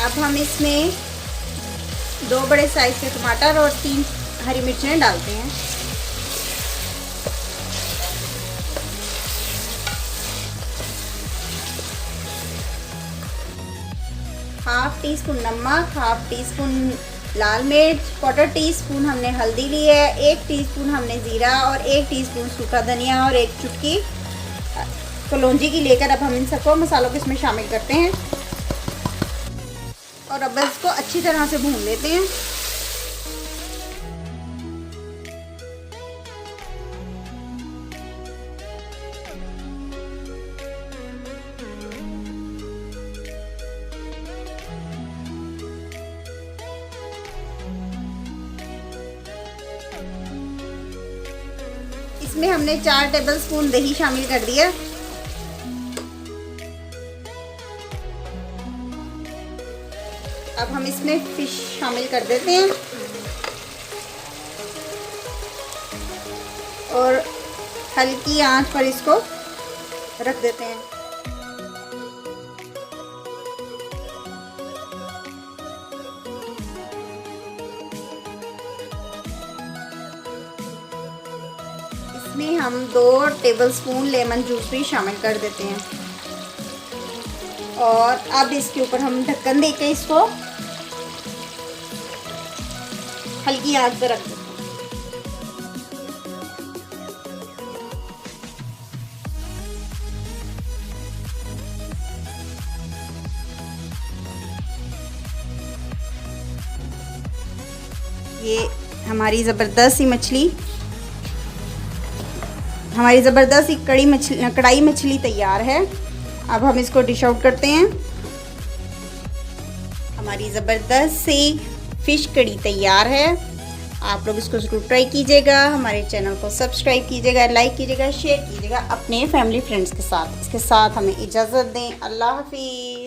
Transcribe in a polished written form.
अब हम इसमें 2 बड़े साइज़ के टमाटर और 3 हरी मिर्चें डालते हैं। हाफ टी स्पून नमक, हाफ टी स्पून लाल मिर्च, 1/4 टीस्पून हमने हल्दी ली है, 1 टीस्पून हमने ज़ीरा और 1 टीस्पून सूखा धनिया और 1 चुटकी कलौंजी की लेकर अब हम इन सबको मसालों को इसमें शामिल करते हैं और अब इसको अच्छी तरह से भून लेते हैं। इसमें हमने 4 टेबलस्पून दही शामिल कर दिया। अब हम इसमें फिश शामिल कर देते हैं और हल्की आंच पर इसको रख देते हैं। इसमें हम 2 टेबलस्पून लेमन जूस भी शामिल कर देते हैं और अब इसके ऊपर हम ढक्कन देके इसको हल्की आंच पर रख देते हैं। ये हमारी ज़बरदस्त सी मछली, हमारी ज़बरदस्त सी कढ़ाई मछली तैयार है। अब हम इसको डिश आउट करते हैं। हमारी ज़बरदस्त सी फ़िश कड़ी तैयार है। आप लोग इसको ज़रूर ट्राई कीजिएगा। हमारे चैनल को सब्सक्राइब कीजिएगा, लाइक कीजिएगा, शेयर कीजिएगा अपने फैमिली फ्रेंड्स के साथ। इसके साथ हमें इजाज़त दें। अल्लाह हाफिज़।